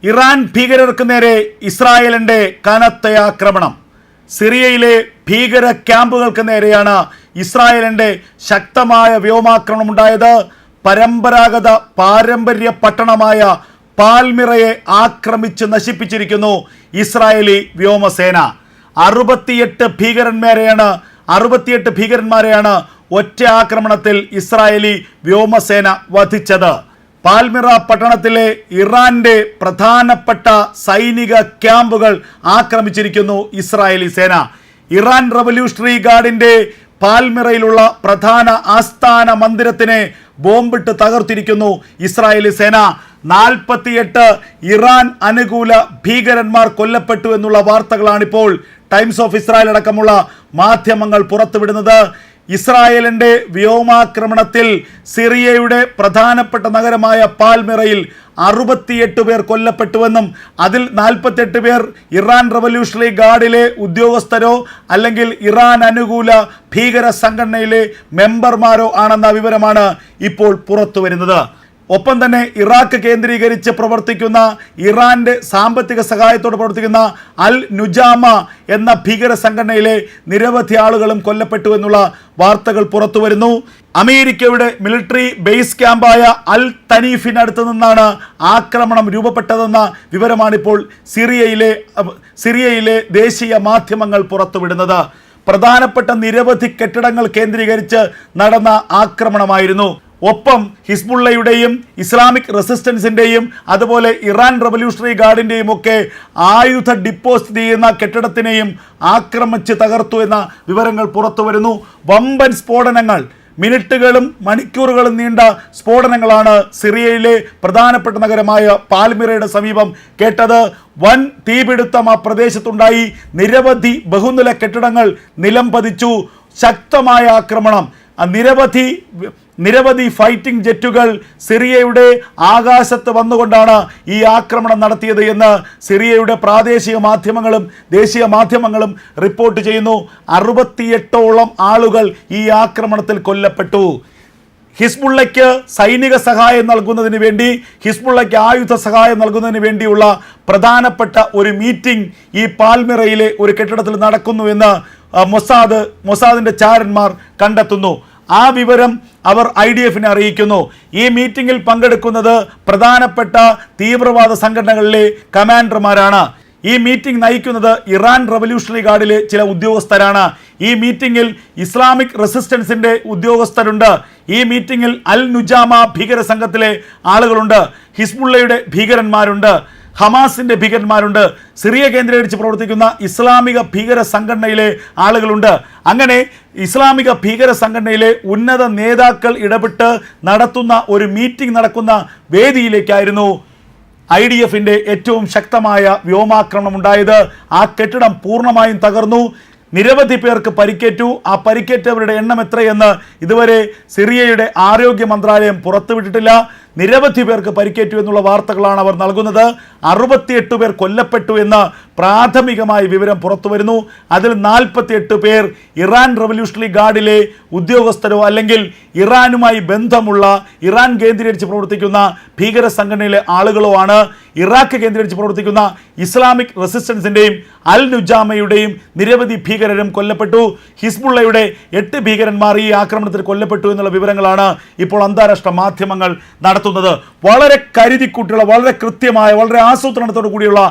Iran ഭീകരർക്ക് നേരെ ഇസ്രായേലിന്റെ കനത്ത ആക്രമണം. സിറിയയിലെ ഭീകര ക്യാമ്പുകൾക്ക് നേരെയാണ് ഇസ്രായേലിന്റെ ശക്തമായ വ്യോമാക്രമണം ഉണ്ടായത്. പാരമ്പര്യ പട്ടണമായ പാൽമിറയെ ആക്രമിച്ച് നശിപ്പിച്ചിരിക്കുന്നു ഇസ്രായേലി വ്യോമസേന. 68 ഭീകരന്മാരെയാണ് ഒറ്റ ആക്രമണത്തിൽ ഇസ്രായേലി വ്യോമസേന വധിച്ചത്. പാൽമിറ പട്ടണത്തിലെ ഇറാന്റെ പ്രധാനപ്പെട്ട സൈനിക ക്യാമ്പുകൾ ആക്രമിച്ചിരിക്കുന്നു ഇസ്രായേലി സേന. ഇറാൻ റവല്യൂഷണറി ഗാർഡിന്റെ പാൽമിറയിലുള്ള പ്രധാന ആസ്ഥാന മന്ദിരത്തിനെ ബോംബിട്ട് തകർത്തിരിക്കുന്നു ഇസ്രായേലി സേന. 48 ഇറാൻ അനുകൂല ഭീകരന്മാർ കൊല്ലപ്പെട്ടു എന്നുള്ള വാർത്തകളാണിപ്പോൾ ടൈംസ് ഓഫ് ഇസ്രായേൽ അടക്കമുള്ള മാധ്യമങ്ങൾ പുറത്തുവിടുന്നത്. ഇസ്രായേലിന്റെ വ്യോമാക്രമണത്തിൽ സിറിയയുടെ പ്രധാനപ്പെട്ട നഗരമായ പാൽമിറയിൽ 68 പേർ കൊല്ലപ്പെട്ടുവെന്നും അതിൽ 48 പേർ ഇറാൻ റവല്യൂഷണറി ഗാർഡിലെ ഉദ്യോഗസ്ഥരോ അല്ലെങ്കിൽ ഇറാൻ അനുകൂല ഭീകര സംഘടനയിലെ മെമ്പർമാരോ ആണെന്ന വിവരമാണ് ഇപ്പോൾ പുറത്തു വരുന്നത്. ഒപ്പം തന്നെ ഇറാഖ് കേന്ദ്രീകരിച്ച് പ്രവർത്തിക്കുന്ന ഇറാന്റെ സാമ്പത്തിക സഹായത്തോടെ പ്രവർത്തിക്കുന്ന അൽ നുജാമ എന്ന ഭീകര സംഘടനയിലെ നിരവധി ആളുകളും കൊല്ലപ്പെട്ടു എന്നുള്ള വാർത്തകൾ പുറത്തു വരുന്നു. അമേരിക്കയുടെ മിലിറ്ററി ബേസ് ക്യാമ്പായ അൽ തനീഫിനടുത്ത് നിന്നാണ് ആക്രമണം രൂപപ്പെട്ടതെന്ന വിവരമാണിപ്പോൾ സിറിയയിലെ ദേശീയ മാധ്യമങ്ങൾ പുറത്തുവിടുന്നത്. പ്രധാനപ്പെട്ട നിരവധി കെട്ടിടങ്ങൾ കേന്ദ്രീകരിച്ച് നടന്ന ആക്രമണമായിരുന്നു. ഒപ്പം ഹിസ്ബുള്ളയുടെയും ഇസ്ലാമിക് റെസിസ്റ്റൻസിൻ്റെയും അതുപോലെ ഇറാൻ റവല്യൂഷണറി ഗാർഡിൻ്റെയും ഒക്കെ ആയുധ ഡിപ്പോസിറ്റ് ചെയ്യുന്ന കെട്ടിടത്തിനെയും ആക്രമിച്ച് തകർത്തു എന്ന വിവരങ്ങൾ പുറത്തു വരുന്നു. വമ്പൻ സ്ഫോടനങ്ങൾ, മിനിറ്റുകളും മണിക്കൂറുകളും നീണ്ട സ്ഫോടനങ്ങളാണ് സിറിയയിലെ പ്രധാനപ്പെട്ട നഗരമായ പാൽമിറയുടെ സമീപം കേട്ടത്. വൻ തീപിടുത്തം ആ പ്രദേശത്തുണ്ടായി. നിരവധി ബഹുനില കെട്ടിടങ്ങൾ നിലം പതിച്ചു. ശക്തമായ ആക്രമണം. നിരവധി ഫൈറ്റിംഗ് ജെറ്റുകൾ സിറിയയുടെ ആകാശത്ത് വന്നുകൊണ്ടാണ് ഈ ആക്രമണം നടത്തിയത് എന്ന് സിറിയയുടെ പ്രാദേശിക മാധ്യമങ്ങളും ദേശീയ മാധ്യമങ്ങളും റിപ്പോർട്ട് ചെയ്യുന്നു. 68ഓളം ആളുകൾ ഈ ആക്രമണത്തിൽ കൊല്ലപ്പെട്ടു. ഹിസ്ബുള്ളയ്ക്ക് സൈനിക സഹായം നൽകുന്നതിന് വേണ്ടി, ഹിസ്ബുള്ളയ്ക്ക് ആയുധ സഹായം നൽകുന്നതിന് വേണ്ടിയുള്ള പ്രധാനപ്പെട്ട ഒരു മീറ്റിംഗ് ഈ പാൽമിറയിലെ ഒരു കെട്ടിടത്തിൽ നടക്കുന്നുവെന്ന് മൊസാദിന്റെ ചാരന്മാർ കണ്ടെത്തുന്നു. ആ വിവരം അവർ IDF-നെ അറിയിക്കുന്നു. ഈ മീറ്റിംഗിൽ പങ്കെടുക്കുന്നത് പ്രധാനപ്പെട്ട തീവ്രവാദ സംഘടനകളിലെ കമാൻഡർമാരാണ്. ഈ മീറ്റിംഗ് നയിക്കുന്നത് ഇറാൻ റവല്യൂഷണറി ഗാർഡിലെ ചില ഉദ്യോഗസ്ഥരാണ്. ഈ മീറ്റിംഗിൽ ഇസ്ലാമിക് റെസിസ്റ്റൻസിന്റെ ഉദ്യോഗസ്ഥരുണ്ട്. ഈ മീറ്റിംഗിൽ അൽ നുജാമ ഭീകര സംഘത്തിലെ ആളുകളുണ്ട്. ഹിസ്ബുള്ളയുടെ ഭീകരന്മാരുണ്ട്. ഹമാസിന്റെ ഭീകരന്മാരുണ്ട്. സിറിയ കേന്ദ്രീകരിച്ച് പ്രവർത്തിക്കുന്ന ഇസ്ലാമിക ഭീകര സംഘടനയിലെ ആളുകളുണ്ട്. അങ്ങനെ ഇസ്ലാമിക ഭീകര സംഘടനയിലെ ഉന്നത നേതാക്കൾ ഇടപെട്ട് നടത്തുന്ന ഒരു മീറ്റിംഗ് നടക്കുന്ന വേദിയിലേക്കായിരുന്നു IDF-ന്റെ ഏറ്റവും ശക്തമായ വ്യോമാക്രമണം ഉണ്ടായത്. ആ കെട്ടിടം പൂർണ്ണമായും തകർന്നു. നിരവധി പേർക്ക് പരിക്കേറ്റു. ആ പരിക്കേറ്റവരുടെ എണ്ണം എത്രയെന്ന് ഇതുവരെ സിറിയയുടെ ആരോഗ്യ മന്ത്രാലയം പുറത്തുവിട്ടിട്ടില്ല. നിരവധി പേർക്ക് പരിക്കേറ്റു എന്നുള്ള വാർത്തകളാണ് അവർ നൽകുന്നത്. 68 പേർ കൊല്ലപ്പെട്ടു എന്ന് പ്രാഥമികമായ വിവരം പുറത്തു വരുന്നു. അതിൽ 48 പേർ ഇറാൻ റവല്യൂഷണറി ഗാർഡിലെ ഉദ്യോഗസ്ഥരോ അല്ലെങ്കിൽ ഇറാനുമായി ബന്ധമുള്ള ഇറാൻ കേന്ദ്രീകരിച്ച് പ്രവർത്തിക്കുന്ന ഭീകര സംഘടനയിലെ ആളുകളോ ആണ്. ഇറാഖ് കേന്ദ്രീകരിച്ച് പ്രവർത്തിക്കുന്ന ഇസ്ലാമിക് റെസിസ്റ്റൻസിൻ്റെയും അൽ നുജാമയുടെയും നിരവധി ഭീകരരും കൊല്ലപ്പെട്ടു. ഹിസ്ബുള്ളയുടെ 8 ഭീകരന്മാർ ഈ ആക്രമണത്തിൽ കൊല്ലപ്പെട്ടു എന്നുള്ള വിവരങ്ങളാണ് ഇപ്പോൾ അന്താരാഷ്ട്ര മാധ്യമങ്ങൾ നടത്തുന്നത്. വളരെ കരുതിക്കൂട്ടിയുള്ള, വളരെ കൃത്യമായ, വളരെ ആസൂത്രണത്തോടു കൂടിയുള്ള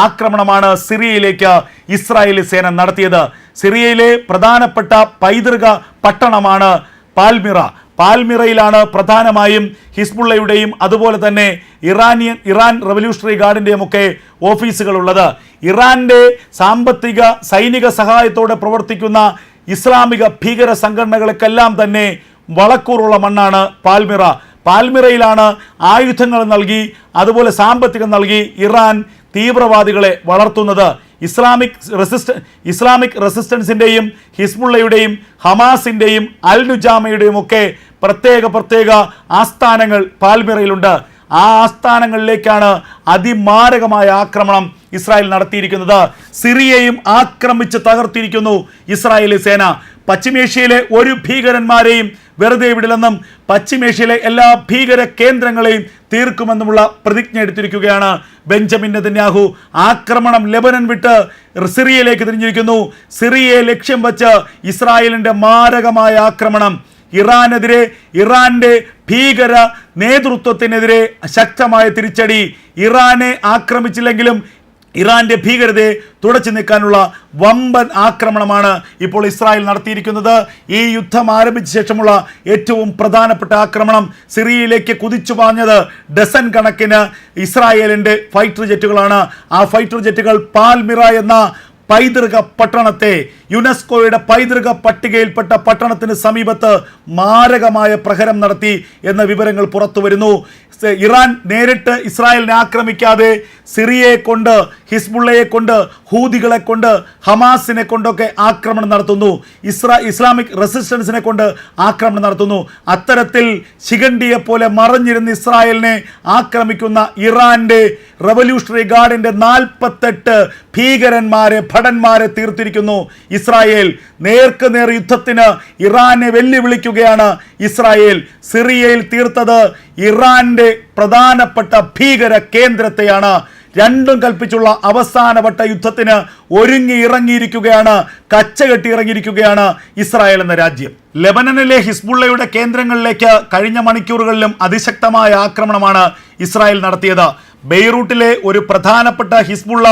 ആക്രമണമാണ് സിറിയയിലേക്ക് ഇസ്രായേലി സേന നടത്തിയത്. സിറിയയിലെ പ്രധാനപ്പെട്ട പൈതൃക പട്ടണമാണ് പാൽമിറ. പാൽമിറയിലാണ് പ്രധാനമായും ഹിസ്ബുള്ളയുടെയും അതുപോലെ തന്നെ ഇറാൻ റവല്യൂഷണറി ഗാർഡിൻ്റെയും ഒക്കെ ഓഫീസുകളുള്ളത്. ഇറാന്റെ സാമ്പത്തിക സൈനിക സഹായത്തോടെ പ്രവർത്തിക്കുന്ന ഇസ്ലാമിക ഭീകര സംഘടനകൾക്കെല്ലാം തന്നെ വളക്കൂറുള്ള മണ്ണാണ് പാൽമിറ. പാൽമിറയിലാണ് ആയുധങ്ങൾ നൽകി അതുപോലെ സാമ്പത്തികം നൽകി ഇറാൻ തീവ്രവാദികളെ വളർത്തുന്നത്. ഇസ്ലാമിക് റെസിസ്റ്റൻസിൻ്റെയും ഹിസ്ബുള്ളയുടെയും ഹമാസിൻ്റെയും അൽ നുജാമയുടെയും ഒക്കെ പ്രത്യേക ആസ്ഥാനങ്ങൾ പാൽമിറയിലുണ്ട്. ആ ആസ്ഥാനങ്ങളിലേക്കാണ് അതിമാരകമായ ആക്രമണം ഇസ്രായേൽ നടത്തിയിരിക്കുന്നത്. സിറിയയും ആക്രമിച്ച് തകർത്തിരിക്കുന്നു ഇസ്രായേലി സേന. പശ്ചിമേഷ്യയിലെ ഒരു ഭീകരന്മാരെയും വെറുതെ വിടില്ലെന്നും പശ്ചിമേഷ്യയിലെ എല്ലാ ഭീകര കേന്ദ്രങ്ങളെയും തീർക്കുമെന്നുമുള്ള പ്രതിജ്ഞ എടുത്തിരിക്കുകയാണ് ബെഞ്ചമിൻ നെതന്യാഹു. ആക്രമണം ലെബനൻ വിട്ട് സിറിയയിലേക്ക് തിരിഞ്ഞിരിക്കുന്നു. സിറിയയെ ലക്ഷ്യം വെച്ച് ഇസ്രായേലിന്റെ മാരകമായ ആക്രമണം. ഇറാനെതിരെ, ഇറാന്റെ ഭീകര നേതൃത്വത്തിനെതിരെ ശക്തമായ തിരിച്ചടി. ഇറാനെ ആക്രമിച്ചില്ലെങ്കിലും ഇറാന്റെ ഭീകരതയെ തുടച്ചു നീക്കാനുള്ള വമ്പൻ ആക്രമണമാണ് ഇപ്പോൾ ഇസ്രായേൽ നടത്തിയിരിക്കുന്നത്. ഈ യുദ്ധം ആരംഭിച്ച ശേഷമുള്ള ഏറ്റവും പ്രധാനപ്പെട്ട ആക്രമണം. സിറിയയിലേക്ക് കുതിച്ചു പാഞ്ഞത് ഡസൻ കണക്കിന് ഇസ്രായേലിന്റെ ഫൈറ്റർ ജെറ്റുകളാണ്. ആ ഫൈറ്റർ ജെറ്റുകൾ പാൽമിറ എന്ന പൈതൃക പട്ടണത്തെ, യുനെസ്കോയുടെ പൈതൃക പട്ടികയിൽപ്പെട്ട പട്ടണത്തിന് സമീപത്ത് മാരകമായ പ്രഹരം നടത്തി എന്ന വിവരങ്ങൾ പുറത്തു വരുന്നു. ഇറാൻ നേരിട്ട് ഇസ്രായേലിനെ ആക്രമിക്കാതെ സിറിയയെ കൊണ്ട്, ഹിസ്ബുള്ളയെ കൊണ്ട്, ഹൂതികളെ കൊണ്ട്, ഹമാസിനെ കൊണ്ടൊക്കെ ആക്രമണം നടത്തുന്നു. ഇസ്ലാമിക് റെസിസ്റ്റൻസിനെ കൊണ്ട് ആക്രമണം നടത്തുന്നു. അത്തരത്തിൽ ശിഖണ്ഡിയെ പോലെ മറഞ്ഞിരുന്ന ഇസ്രായേലിനെ ആക്രമിക്കുന്ന ഇറാന്റെ റവല്യൂഷണറി ഗാർഡിന്റെ 48 ഭീകരന്മാരെ, ഭടന്മാരെ തീർത്തിരിക്കുന്നു ഇസ്രായേൽ. നേർക്കുനേർ യുദ്ധത്തിന് ഇറാനെ വെല്ലുവിളിക്കുകയാണ് ഇസ്രായേൽ. സിറിയയിൽ തീർത്തത് ഇറാന്റെ പ്രധാനപ്പെട്ട ഭീകര കേന്ദ്രത്തെയാണ്. രണ്ടും കൽപ്പിച്ചുള്ള അവസാനവട്ട യുദ്ധത്തിന് ഒരുങ്ങി ഇറങ്ങിയിരിക്കുകയാണ്, കച്ചകെട്ടി ഇറങ്ങിയിരിക്കുകയാണ് ഇസ്രായേൽ എന്ന രാജ്യം. ലെബനനിലെ ഹിസ്ബുള്ളയുടെ കേന്ദ്രങ്ങളിലേക്ക് കഴിഞ്ഞ മണിക്കൂറുകളിലും അതിശക്തമായ ആക്രമണമാണ് ഇസ്രായേൽ നടത്തിയത്. ബെയ്റൂട്ടിലെ ഒരു പ്രധാനപ്പെട്ട ഹിസ്ബുള്ള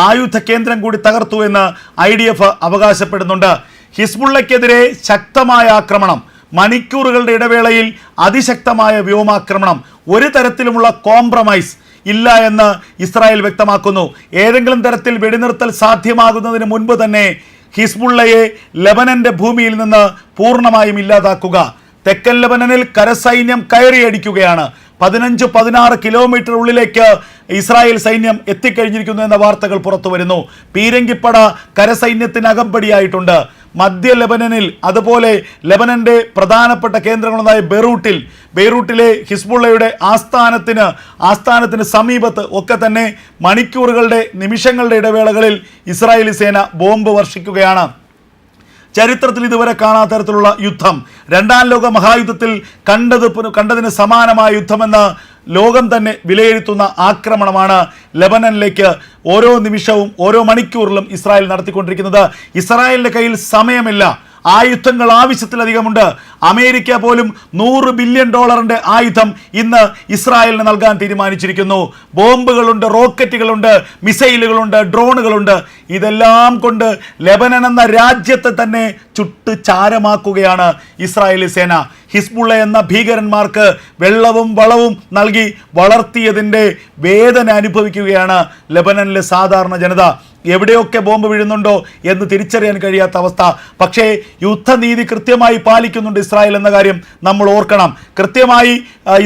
ആയുധ കേന്ദ്രം കൂടി തകർത്തു എന്ന് IDF അവകാശപ്പെടുന്നുണ്ട്. ഹിസ്ബുള്ളയ്ക്കെതിരെ ശക്തമായ ആക്രമണം, മണിക്കൂറുകളുടെ ഇടവേളയിൽ അതിശക്തമായ വ്യോമാക്രമണം, ഒരു തരത്തിലുമുള്ള കോംപ്രമൈസ് ഇല്ല എന്ന് ഇസ്രായേൽ വ്യക്തമാക്കുന്നു. ഏതെങ്കിലും തരത്തിൽ വെടിനിർത്തൽ സാധ്യമാകുന്നതിന് മുൻപ് തന്നെ ഹിസ്ബുള്ളയെ ലെബനന്റെ ഭൂമിയിൽ നിന്ന് പൂർണ്ണമായും ഇല്ലാതാക്കുക. തെക്കൻ ലെബനനിൽ കരസൈന്യം കയറിയടിക്കുകയാണ്. 15-16 കിലോമീറ്റർ ഉള്ളിലേക്ക് ഇസ്രായേൽ സൈന്യം എത്തിക്കഴിഞ്ഞിരിക്കുന്നു എന്ന വാർത്തകൾ പുറത്തു വരുന്നു. പീരങ്കിപ്പട കരസൈന്യത്തിന് അകമ്പടിയായിട്ടുണ്ട്. മധ്യ ലെബനനിൽ, അതുപോലെ ലെബനന്റെ പ്രധാനപ്പെട്ട കേന്ദ്രങ്ങളായ ബെയ്റൂട്ടിലെ ഹിസ്ബുള്ളയുടെ ആസ്ഥാനത്തിന് സമീപത്ത് ഒക്കെ തന്നെ മണിക്കൂറുകളുടെ, നിമിഷങ്ങളുടെ ഇടവേളകളിൽ ഇസ്രായേലി സേന ബോംബ് വർഷിക്കുകയാണ്. ചരിത്രത്തിൽ ഇതുവരെ കാണാത്ത തരത്തിലുള്ള യുദ്ധം, രണ്ടാം ലോക മഹായുദ്ധത്തിൽ കണ്ടതിന് സമാനമായ യുദ്ധമെന്ന് ലോകം തന്നെ വിലയിരുത്തുന്ന ആക്രമണമാണ് ലെബനനിലേക്ക് ഓരോ നിമിഷവും, ഓരോ മണിക്കൂറിലും ഇസ്രായേൽ നടത്തിക്കൊണ്ടിരിക്കുന്നത്. ഇസ്രായേലിന്റെ കയ്യിൽ സമയമില്ല. ആയുധങ്ങൾ ആവശ്യത്തിലധികമുണ്ട്. അമേരിക്ക പോലും $100 ബില്യൺ ആയുധം ഇന്ന് ഇസ്രായേലിന് നൽകാൻ തീരുമാനിച്ചിരിക്കുന്നു. ബോംബുകളുണ്ട്, റോക്കറ്റുകളുണ്ട്, മിസൈലുകളുണ്ട്, ഡ്രോണുകളുണ്ട്. ഇതെല്ലാം കൊണ്ട് ലെബനൻ എന്ന രാജ്യത്തെ തന്നെ ചുട്ട് ചാരമാക്കുകയാണ് ഇസ്രായേലി സേന. ഹിസ്ബുള്ള എന്ന ഭീകരന്മാർക്ക് വെള്ളവും വളവും നൽകി വളർത്തിയതിൻ്റെ വേദന അനുഭവിക്കുകയാണ് ലെബനനിലെ സാധാരണ ജനത. എവിടെയൊക്കെ ബോംബ് വീഴുന്നുണ്ടോ എന്ന് തിരിച്ചറിയാൻ കഴിയാത്ത അവസ്ഥ. പക്ഷേ യുദ്ധനീതി കൃത്യമായി പാലിക്കുന്നുണ്ട് ഇസ്രായേൽ എന്ന കാര്യം നമ്മൾ ഓർക്കണം. കൃത്യമായി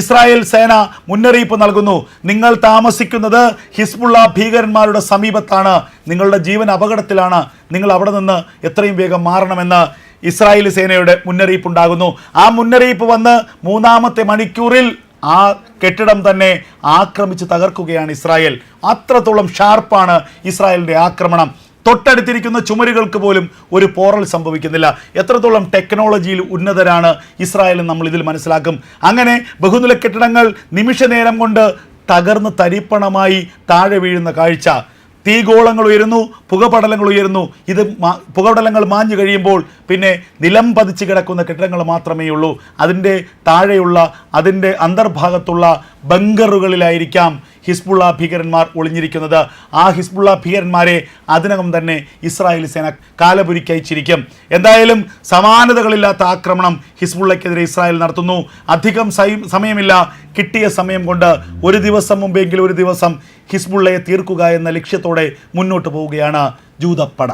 ഇസ്രായേൽ സേന മുന്നറിയിപ്പ് നൽകുന്നു. നിങ്ങൾ താമസിക്കുന്നത് ഹിസ്ബുള്ള ഭീകരന്മാരുടെ സമീപത്താണ്, നിങ്ങളുടെ ജീവൻ അപകടത്തിലാണ്, നിങ്ങൾ അവിടെ നിന്ന് എത്രയും വേഗം മാറണമെന്ന് ഇസ്രായേലി സേനയുടെ മുന്നറിയിപ്പുണ്ടാകുന്നു. ആ മുന്നറിയിപ്പ് വന്ന് 3-ാമത്തെ മണിക്കൂറിൽ ആ കെട്ടിടം തന്നെ ആക്രമിച്ച് തകർക്കുകയാണ് ഇസ്രായേൽ. അത്രത്തോളം ഷാർപ്പാണ് ഇസ്രായേലിൻ്റെ ആക്രമണം. തൊട്ടടുത്തിരിക്കുന്ന ചുമരുകൾക്ക് പോലും ഒരു പോറൽ സംഭവിക്കുന്നില്ല. എത്രത്തോളം ടെക്നോളജിയിൽ ഉന്നതരാണ് ഇസ്രായേൽ നമ്മൾ ഇതിൽ മനസ്സിലാക്കും. അങ്ങനെ ബഹുനില കെട്ടിടങ്ങൾ നിമിഷ നേരം കൊണ്ട് തകർന്ന് തരിപ്പണമായി താഴെ വീഴുന്ന കാഴ്ച. തീഗോളങ്ങൾ ഉയരുന്നു, പുകപടലങ്ങൾ ഉയരുന്നു. ഇത് പുകപടലങ്ങൾ മാഞ്ഞു കഴിയുമ്പോൾ പിന്നെ നിലം പതിച്ച് കിടക്കുന്ന കെട്ടിടങ്ങൾ മാത്രമേ ഉള്ളൂ. അതിൻ്റെ താഴെയുള്ള, അതിൻ്റെ അന്തർഭാഗത്തുള്ള ബങ്കറുകളിലായിരിക്കാം ഹിസ്ബുള്ള ഭീകരന്മാർ ഒളിഞ്ഞിരിക്കുന്നത്. ആ ഹിസ്ബുള്ള ഭീകരന്മാരെ അതിനകം തന്നെ ഇസ്രായേലി സേന കാലപുരിക്കയച്ചിരിക്കും. എന്തായാലും സമാനതകളില്ലാത്ത ആക്രമണം ഹിസ്ബുള്ളയ്ക്കെതിരെ ഇസ്രായേൽ നടത്തുന്നു. അധികം സമയമില്ല. കിട്ടിയ സമയം കൊണ്ട് ഒരു ദിവസം മുമ്പെങ്കിലും ഒരു ദിവസം ഹിസ്ബുള്ളയെ തീർക്കുക എന്ന ലക്ഷ്യത്തോടെ മുന്നോട്ട് പോവുകയാണ് ജൂതപ്പട.